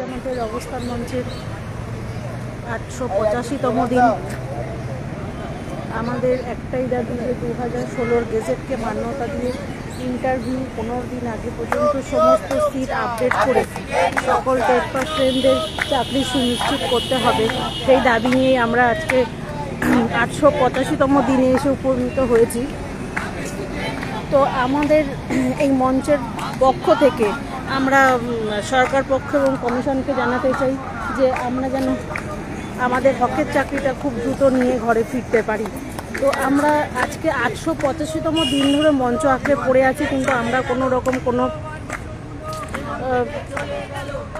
আমাদের অবস্থান মঞ্চের 885তম দিন। আমাদের একটাই দাবি যে 2016 গেজেটকে মান্যতা দিয়ে ইন্টারভিউ 15 দিন আগে পর্যন্ত সমস্ত সিট আপডেট করে সকল টেট পাস ফ্রেন্ডদের চাকরি সুনিশ্চিত করতে হবে। সেই দাবি নিয়ে আমরা আজকে 885তম দিনে এসে উপনীত হয়েছি। তো আমাদের এই মঞ্চের পক্ষ থেকে আমরা সরকার পক্ষ এবং কমিশনকে জানাতে চাই যে আমরা যেন আমাদের হকের চাকরিটা খুব দ্রুত নিয়ে ঘরে ফিরতে পারি। তো আমরা আজকে 885তম দিন ধরে মঞ্চ আঁকড়ে পড়ে আছি, কিন্তু আমরা কোনো রকম কোনো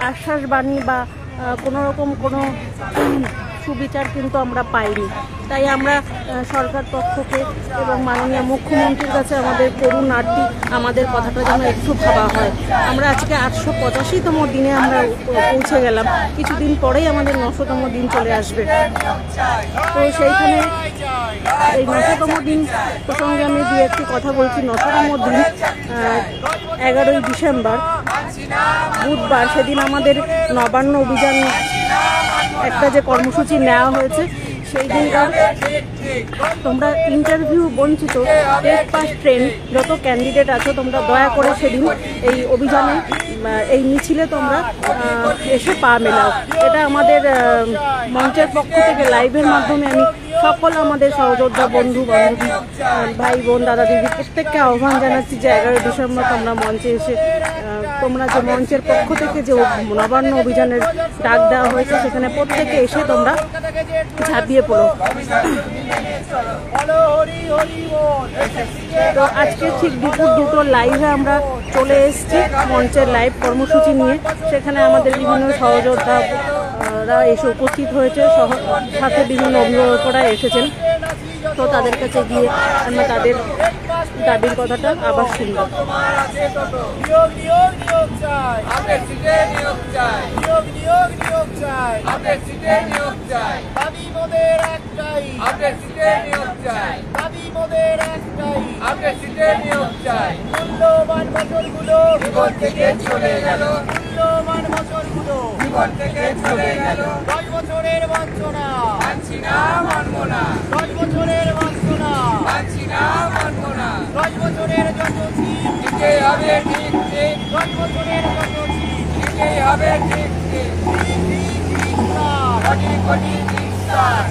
আশ্বাসবাণী বা কোনো রকম কোনো সুবিচার কিন্তু আমরা পাইনি। তাই আমরা সরকার পক্ষকে এবং মাননীয় মুখ্যমন্ত্রীর কাছে আমাদের করুণ আর্তি, আমাদের কথাটা যেন একটু ভাবা হয়। আমরা আজকে 885তম দিনে আমরা পৌঁছে গেলাম, কিছুদিন পরেই আমাদের 900তম দিন চলে আসবে। তো সেইখানে এই 900তম দিন প্রসঙ্গে আমি দু একটি কথা বলছি। 900তম দিন 11ই ডিসেম্বর বুধবার, সেদিন আমাদের নবান্ন অভিযান একটা যে কর্মসূচি নেওয়া হয়েছে, সেই দিনকার তোমরা ইন্টারভিউ বঞ্চিত টেট পাস ট্রেন্ড যত ক্যান্ডিডেট আছো, তোমরা দয়া করে সেদিন এই অভিযানে এই মিছিলে তোমরা এসে পা মেলাও। এটা আমাদের মঞ্চের পক্ষ থেকে লাইভের মাধ্যমে আমি সকল আমাদের সহযোদ্ধা বন্ধু বান্ধবী ভাই বোন দাদা দিদি প্রত্যেককে আহ্বান জানাচ্ছি যে 11ই ডিসেম্বর তোমরা মঞ্চে এসে তোমরা যে মঞ্চের পক্ষ থেকে যে নবান্ন অভিযানের ডাক দেওয়া হয়েছে, সেখানে প্রত্যেকে এসে তোমরা ঝাঁপিয়ে পড়ো। তো আজকে ঠিক দুপুর 2টো লাইভে আমরা চলে এসেছি মঞ্চের লাইভ কর্মসূচি নিয়ে। সেখানে আমাদের বিভিন্ন সহযোদ্ধারা এসে উপস্থিত হয়েছে, সাথে বিভিন্ন অভিভাবকরা এসেছেন। তো তাদের কাছে গিয়ে আমরা তাদের দাবির কথাটা আবার শুনব। মূল্যবান বছরগুলো জীবন থেকে চলে গেল, মূল্যবান বছরগুলো জীবন থেকে চলে গেল। 10 বছরের বঞ্চনা মানছি না, মানব না। 10 বছরের বঞ্চনা মানছি না, মানব না। 10 বছরের যত দিতে হবে ঠিক ঠিক, 10 বছরের যত দিতে হবে ঠিক ঠিক। কোটি কোটি ধিক্কার,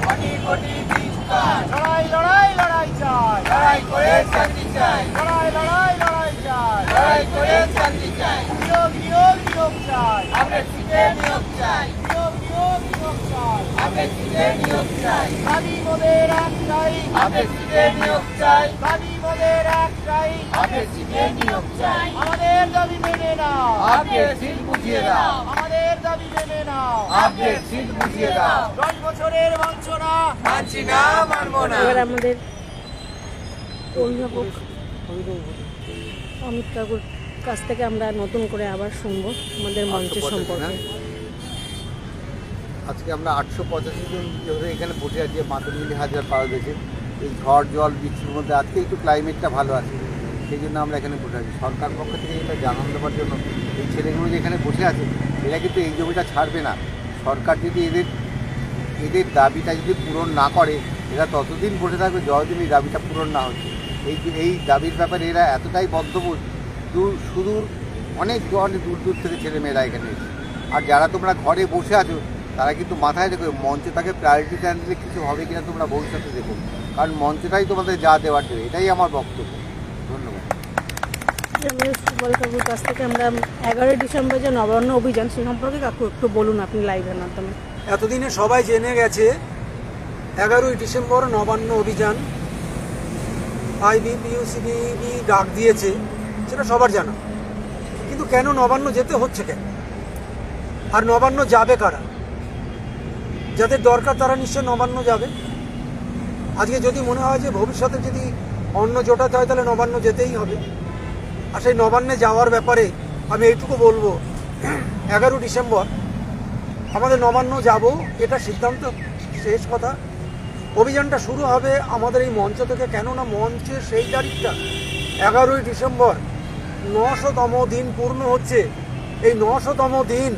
কোটি কোটি ধিক্কার। লড়াই লড়াই লড়াই চাই, লড়াই করে চাকরি চাই। লড়াই লড়াই লড়াই চাই, লড়াই করে চাকরি চাই। নিয়োগ নিয়োগ নিয়োগ চাই, আমরা সিটে নিয়োগ চাই। নিয়োগ নিয়োগ নিয়োগ চাই, আমরা সিটে নিয়োগ চাই। দাবি মোদের একটাই, আমরা সিটে নিয়োগ চাই। দাবি মোদের একটাই, আমরা সিটে নিয়োগ চাই। আমাদের দাবি মেনে নাও, আপডেট সিট বুঝিয়ে দাও। আমাদের দাবি মেনে নাও, আপডেট সিট বুঝিয়ে দাও। 10 বছরের বঞ্চনা মানছি না, মানব না। এবার আমাদের অভিভাবক অমিত কাকুর কাছ থেকে আমরা নতুন করে আবার শুনবো আমাদের মঞ্চের সম্পর্কে। আজকে আমরা 885 জন ধরে এখানে বসে আছি মাতঙ্গিনী হাজার পাওয়া গেছে। এই ঝড় জল বৃষ্টির মধ্যে আজকে একটু ক্লাইমেটটা ভালো আছে, সেই জন্য আমরা এখানে বসে আছি। সরকার পক্ষ থেকে এটা জানান দেওয়ার জন্য এই ছেলেগুলো যে এখানে বসে আছে, এরা কিন্তু এই জমিটা ছাড়বে না। সরকার যদি এদের দাবিটা যদি পূরণ না করে, এরা ততদিন বসে থাকবে যতদিন এই দাবিটা পূরণ না হচ্ছে। এই দাবির ব্যাপারে এরা এতটাই বদ্ধপূর, সুদূর অনেক দূর দূর থেকে ছেলেমেয়েরা এখানে এসে। আর যারা তোমরা ঘরে বসে আছো, তারা কিন্তু মাথায় রেখো, মঞ্চটাকে প্রায়োরিটি দেন দিলে কিছু হবে কিনা তোমরা ভবিষ্যতে দেখো, কারণ মঞ্চটাই তোমাদের যা দেওয়ার দেবে। এটাই আমার বক্তব্য। ধন্যবাদ। সুবল কাকুর কাছ থেকে আমরা 11ই ডিসেম্বর যে নবান্ন অভিযান, সে সম্পর্কে কাকু একটু বলুন আপনি লাইভের মাধ্যমে। এতদিনে সবাই জেনে গেছে 11ই ডিসেম্বর নবান্ন অভিযান IBPUCBB ডাক দিয়েছে, সেটা সবার জানা। কিন্তু কেন নবান্ন যেতে হচ্ছে কেন, আর নবান্ন যাবে কারা? যাদের দরকার তারা নিশ্চয় নবান্ন যাবে। আজকে যদি মনে হয় যে ভবিষ্যতে যদি অন্য জোটাতে হয়, তাহলে নবান্ন যেতেই হবে। আর সেই নবান্নে যাওয়ার ব্যাপারে আমি এইটুকু বলবো, 11 ডিসেম্বর আমাদের নবান্ন যাব, এটা সিদ্ধান্ত শেষ কথা। অভিযানটা শুরু হবে আমাদের এই মঞ্চ থেকে, কেননা মঞ্চে সেই তারিখটা 11ই ডিসেম্বর 900তম দিন পূর্ণ হচ্ছে। এই 900তম দিন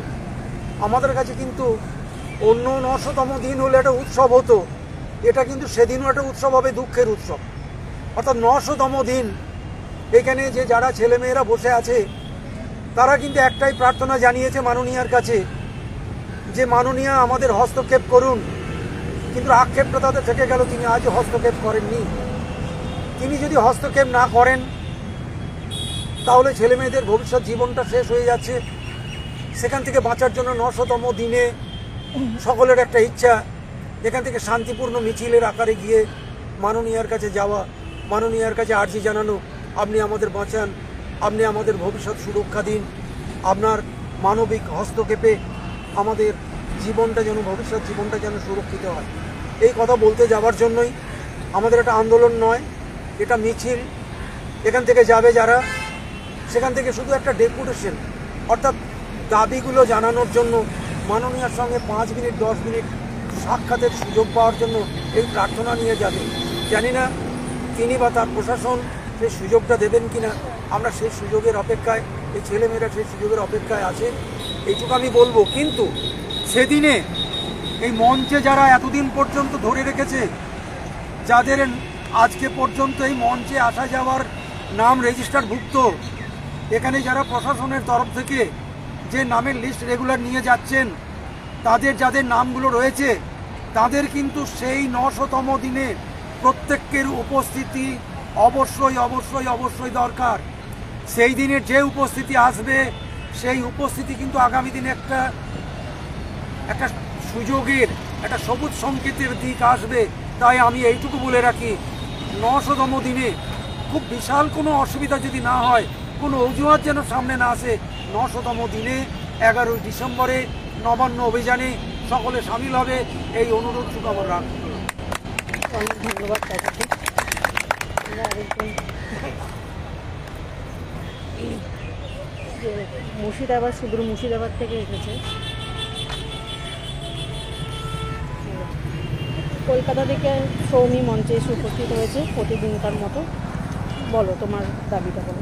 আমাদের কাছে কিন্তু অন্য 900তম দিন হলে একটা উৎসব হতো, এটা কিন্তু সেদিনও একটা উৎসব হবে, দুঃখের উৎসব। অর্থাৎ 900তম দিন এখানে যে যারা ছেলেমেয়েরা বসে আছে তারা কিন্তু একটাই প্রার্থনা জানিয়েছে মাননীয়ার কাছে যে মাননীয়া আমাদের হস্তক্ষেপ করুন, কিন্তু আক্ষেপটা তাদের থেকে গেল, তিনি আজও হস্তক্ষেপ করেননি। তিনি যদি হস্তক্ষেপ না করেন তাহলে ছেলেমেয়েদের ভবিষ্যৎ জীবনটা শেষ হয়ে যাচ্ছে। সেখান থেকে বাঁচার জন্য 900তম দিনে সকলের একটা ইচ্ছা এখান থেকে শান্তিপূর্ণ মিছিলের আকারে গিয়ে মাননীয়ার কাছে যাওয়া, মাননীয়ার কাছে আর্জি জানানো, আপনি আমাদের বাঁচান, আপনি আমাদের ভবিষ্যৎ সুরক্ষা দিন, আপনার মানবিক হস্তক্ষেপে আমাদের জীবনটা যেন, ভবিষ্যৎ জীবনটা যেন সুরক্ষিত হয়। এই কথা বলতে যাওয়ার জন্যই আমাদের একটা আন্দোলন নয়, এটা মিছিল। এখান থেকে যাবে যারা, সেখান থেকে শুধু একটা ডেপুটেশন, অর্থাৎ দাবিগুলো জানানোর জন্য মাননীয়ার সঙ্গে 5 মিনিট 10 মিনিট সাক্ষাতের সুযোগ পাওয়ার জন্য এই প্রার্থনা নিয়ে যাবে। জানি না তিনি বা তার প্রশাসন সেই সুযোগটা দেবেন কিনা, আমরা সেই সুযোগের অপেক্ষায়, এই ছেলেমেয়েরা সেই সুযোগের অপেক্ষায় আছে, এইটুকু আমি বলবো। কিন্তু সেদিনে এই মঞ্চে যারা এতদিন পর্যন্ত ধরে রেখেছে, যাদের আজকে পর্যন্ত এই মঞ্চে আসা যাওয়ার নাম রেজিস্টারভুক্ত, এখানে যারা প্রশাসনের তরফ থেকে যে নামের লিস্ট রেগুলার নিয়ে যাচ্ছেন, তাদের যাদের নামগুলো রয়েছে তাদের কিন্তু সেই 900তম দিনে প্রত্যেকের উপস্থিতি অবশ্যই অবশ্যই অবশ্যই দরকার। সেই দিনের যে উপস্থিতি আসবে সেই উপস্থিতি কিন্তু আগামী দিনে একটা সুযোগের, একটা সবুজ সংকেতের দিক আসবে। তাই আমি এইটুকু বলে রাখি, 900তম দিনে খুব বিশাল কোনো অসুবিধা যদি না হয়, কোনো অজুহাত যেন সামনে না আসে, 900তম দিনে 11ই ডিসেম্বরে নবান্ন অভিযানে সকলে সামিল হবে, এই অনুরোধ সুকামনা রাখি। অনেক ধন্যবাদ তাদেরকে। আমরা আরেকজন যে মুর্শিদাবাদ, সুদূর মুর্শিদাবাদ থেকে এসেছে, কলকাতা থেকে সৌমি মঞ্চে এসে উপস্থিত হয়েছে প্রতিদিনকার মতো। বলো তোমার দাবিটা বলো।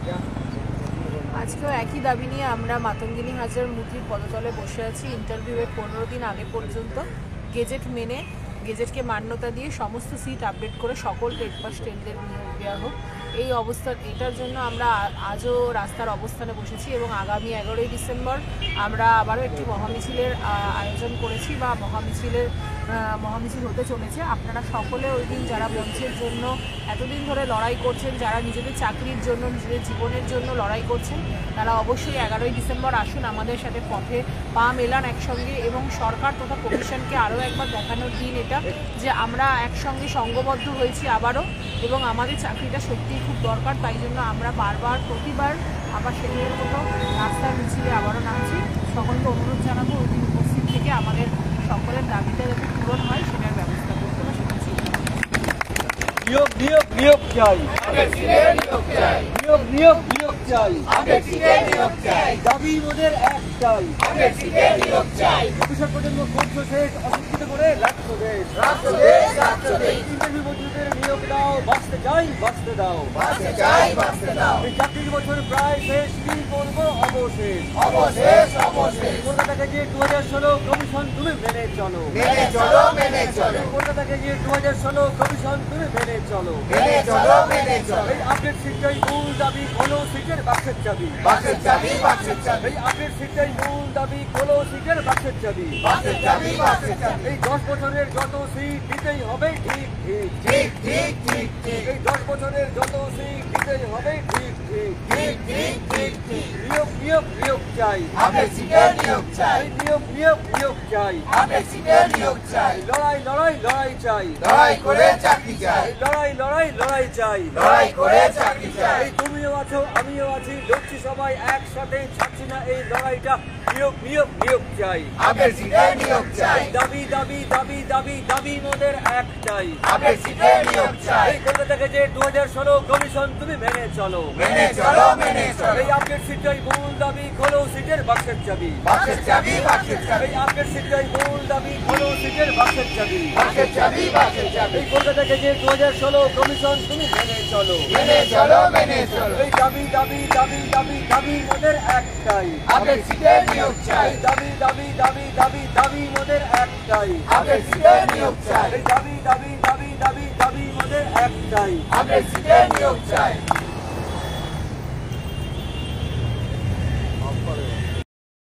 আজকেও একই দাবি নিয়ে আমরা মাতঙ্গিনী হাজরার মূর্তির পদতলে বসে আছি। ইন্টারভিউয়ের 15 দিন আগে পর্যন্ত গেজেট মেনে, গেজেটকে মান্যতা দিয়ে সমস্ত সিট আপডেট করে সকল টেট পাস টেনদের নিয়োগ দেওয়া হোক, এই অবস্থা, এটার জন্য আমরা আজও রাস্তার অবস্থানে বসেছি। এবং আগামী 11ই ডিসেম্বর আমরা আবারও একটি মহামিছিলের আয়োজন করেছি বা মহামিছিল হতে চলেছে। আপনারা সকলে ওই দিন যারা মঞ্চের জন্য এতদিন ধরে লড়াই করছেন, যারা নিজেদের চাকরির জন্য, নিজেদের জীবনের জন্য লড়াই করছেন, তারা অবশ্যই 11ই ডিসেম্বর আসুন, আমাদের সাথে পথে পা মেলান একসঙ্গে। এবং সরকার তথা কমিশনকে আরও একবার দেখানোর দিন এটা, যে আমরা একসঙ্গে সংঘবদ্ধ হয়েছি আবারও, এবং আমাদের চাকরিটা সত্যিই খুব দরকার। তাই জন্য আমরা প্রতিবার আবার সেদিনের মতো রাস্তার মিছিলে আবারও নামছি। সকলকে অনুরোধ জানাবো ওই দিন উপস্থিত থেকে আমাদের সকলের দাবিটা যাতে পূরণ হয় সেটার ব্যবস্থা করতে হবে, সেটা চিন্তা করতে হবে। নিয়োগ নিয়োগ নিয়োগ চাই, নিয়োগ নিয়োগ নিয়োগ চাই, দাবি মোদের একটাই, ভবিষ্যৎ প্রজন্ম করছ শেষ, অশিক্ষিত করে রাখছো দেশ, ইন্টারভিউ মজুরদের নিয়োগ দাও, বাঁচতে চাই বাঁচতে দাও, এই চাকরির বছর প্রায় শেষ, কি করবো অবশেষ, কলকাতাকে গিয়ে 2016 কমিশন তুমি মেনে চলো, কলকাতাকে গিয়ে 2016 কমিশন তুমি মেনে চলো, এই আপডেট সিটটাই মূল দাবি, কোনো সিটের বাক্সের চাবি, এই আপডেট সিটটাই মূল দাবি, কোনো সিটের বাক্সের চাবি, এই 10 বছরের যত সিট দিতেই হবে ঠিক ঠিক, এই 10 বছরের যত সিট দিতেই হবে ঠিক ঠিক, নিয়োগ নিয়োগ নিয়োগ চাই, নিয়োগ নিয়োগ নিয়োগ চাই, লড়াই লড়াই লড়াই চাই, লড়াই লড়াই লড়াই চাই, এই তুমিও আছো আমিও আছি, লড়ছি সবাই একসাথে, ছাড়ছি না এই লড়াইটা, নিয়োগ নিয়োগ নিয়োগ চাই, দাবি দাবি দাবি দাবি দাবি মোদের একটা, চাই, আপডেট সিটে নিয়োগ চাই, এই কলকাতা গেজেট 2016 কমিশন তুমি মেনে চলো, মেনে চলো, মেনে চলো, এই আপডেট সিটটাই মূল দাবি, খোলো সিটের বাক্সের চাবি, বাক্সের চাবি, বাক্সের চাবি, এই আপডেট সিটটাই মূল দাবি, খোলো সিটের বাক্সের চাবি, বাক্সের চাবি, বাক্সের চাবি, এই কলকাতা গেজেট 2016 কমিশন তুমি মেনে চলো, মেনে চলো, মেনে চলো, এই দাবি দাবি দাবি দাবি দাবি মোদের একটাই, আপডেট সিটে নিয়োগ চাই, এই দাবি দাবি দাবি দাবি দাবি মোদের একটাই, আপডেট সিটে নিয়োগ চাই, এই দাবি দাবি দাবি দাবি দাবি মোদের একটাই, আপডেট সিটে নিয়োগ চাই।